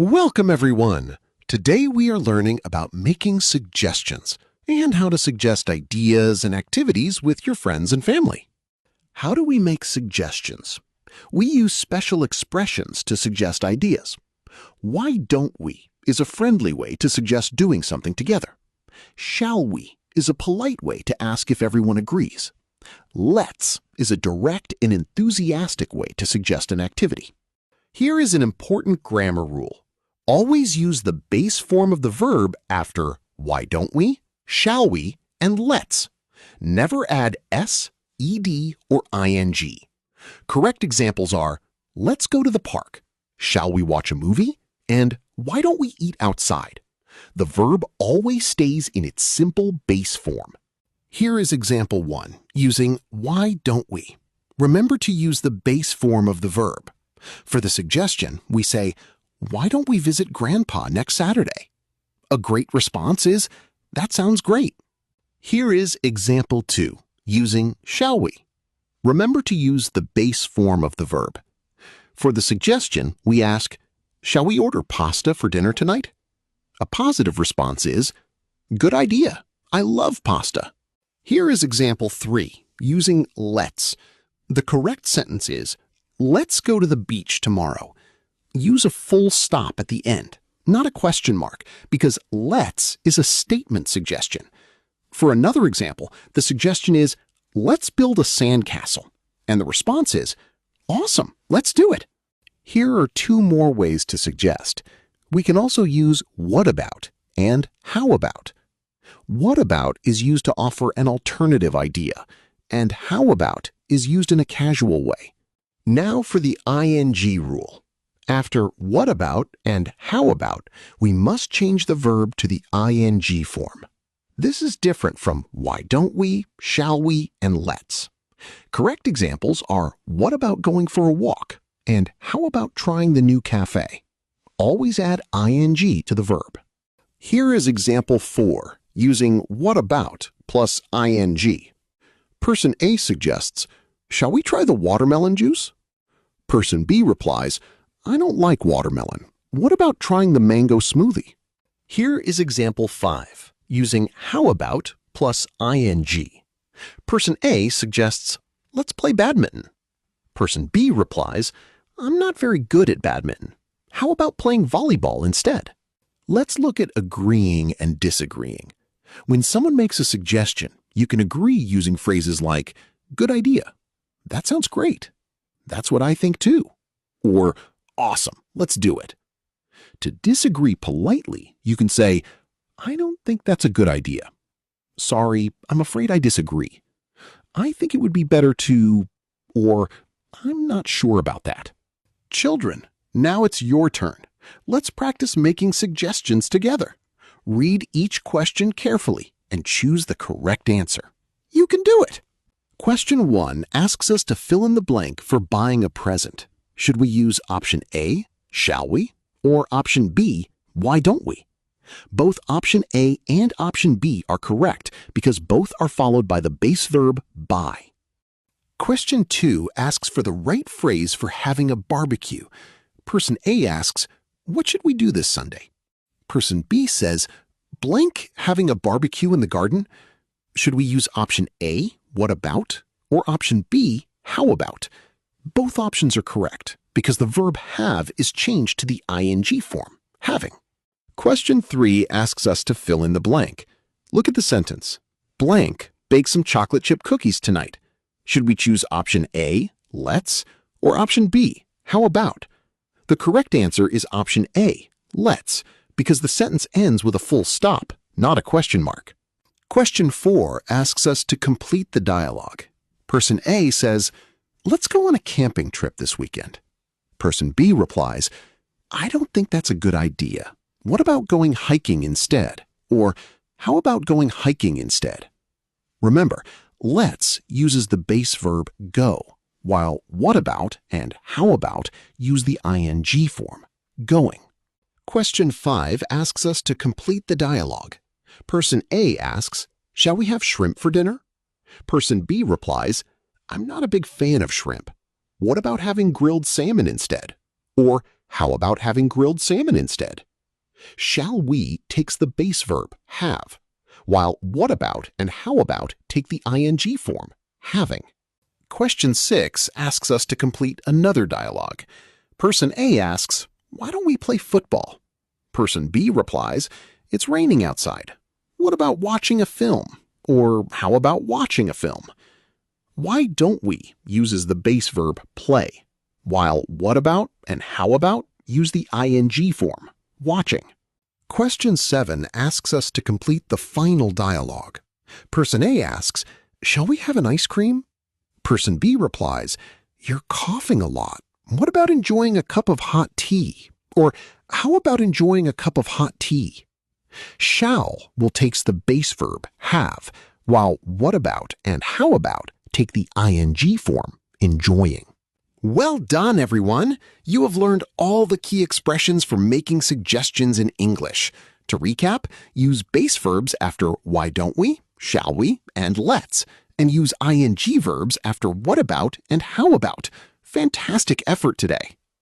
Welcome, everyone. Today we are learning about making suggestions and how to suggest ideas and activities with your friends and family. How do we make suggestions? We use special expressions to suggest ideas. Why don't we is a friendly way to suggest doing something together. Shall we is a polite way to ask if everyone agrees. Let's is a direct and enthusiastic way to suggest an activity. Here is an important grammar rule. Always use the base form of the verb after why don't we, shall we, and let's. Never add s, ed, or ing. Correct examples are let's go to the park, shall we watch a movie, and why don't we eat outside. The verb always stays in its simple base form. Here is example 1, using why don't we. Remember to use the base form of the verb. For the suggestion, we say, why don't we visit Grandpa next Saturday? A great response is, that sounds great. Here is example 2, using shall we. Remember to use the base form of the verb. For the suggestion, we ask, shall we order pasta for dinner tonight? A positive response is, good idea. I love pasta. Here is example 3, using let's. The correct sentence is, let's go to the beach tomorrow. Use a full stop at the end, not a question mark, because let's is a statement suggestion. For another example, the suggestion is, let's build a sandcastle. And the response is, awesome, let's do it. Here are 2 more ways to suggest. We can also use what about and how about. What about is used to offer an alternative idea, and how about is used in a casual way. Now for the ing rule. After what about and how about, we must change the verb to the ing form. This is different from why don't we, shall we, and let's. Correct examples are what about going for a walk and how about trying the new cafe. Always add ing to the verb. Here is example 4, using what about plus ing. Person A suggests, shall we try the watermelon juice? Person B replies, I don't like watermelon. What about trying the mango smoothie? Here is example 5, using how about plus ing. Person A suggests, let's play badminton. Person B replies, I'm not very good at badminton. How about playing volleyball instead? Let's look at agreeing and disagreeing. When someone makes a suggestion, you can agree using phrases like, good idea. That sounds great. That's what I think too. Or, awesome, let's do it. To disagree politely, you can say, I don't think that's a good idea. Sorry, I'm afraid I disagree. I think it would be better to, or I'm not sure about that. Children, now it's your turn. Let's practice making suggestions together. Read each question carefully and choose the correct answer. You can do it. Question 1 asks us to fill in the blank for buying a present. Should we use option A, shall we, or option B, why don't we? Both option A and option B are correct because both are followed by the base verb buy. Question 2 asks for the right phrase for having a barbecue. Person A asks, what should we do this Sunday? Person B says, blank having a barbecue in the garden. Should we use option A, what about, or option B, how about? Both options are correct because the verb have is changed to the ing form, having. Question 3 asks us to fill in the blank. Look at the sentence. Blank baked some chocolate chip cookies tonight. Should we choose option A, let's, or option B, how about? The correct answer is option A, let's, because the sentence ends with a full stop, not a question mark. Question 4 asks us to complete the dialogue. Person A says, let's go on a camping trip this weekend. Person B replies, I don't think that's a good idea. What about going hiking instead? Or how about going hiking instead? Remember, let's uses the base verb go, while what about and how about use the ing form, going. Question 5 asks us to complete the dialogue. Person A asks, shall we have shrimp for dinner? Person B replies, I'm not a big fan of shrimp. What about having grilled salmon instead? Or How about having grilled salmon instead? Shall we takes the base verb, have, while what about and how about take the ing form, having. Question 6 asks us to complete another dialogue. Person A asks, "Why don't we play football?" Person B replies, "It's raining outside. What about watching a film?" Or how about watching a film? Why don't we uses the base verb play, while what about and how about use the ing form, watching. Question 7 asks us to complete the final dialogue. Person A asks, "Shall we have an ice cream?" Person B replies, "You're coughing a lot. What about enjoying a cup of hot tea?" Or how about enjoying a cup of hot tea? Shall will takes the base verb, have, while what about and how about take the ing form, enjoying. Well done, everyone! You have learned all the key expressions for making suggestions in English. To recap, use base verbs after why don't we, shall we, and let's, and use ing verbs after what about and how about. Fantastic effort today!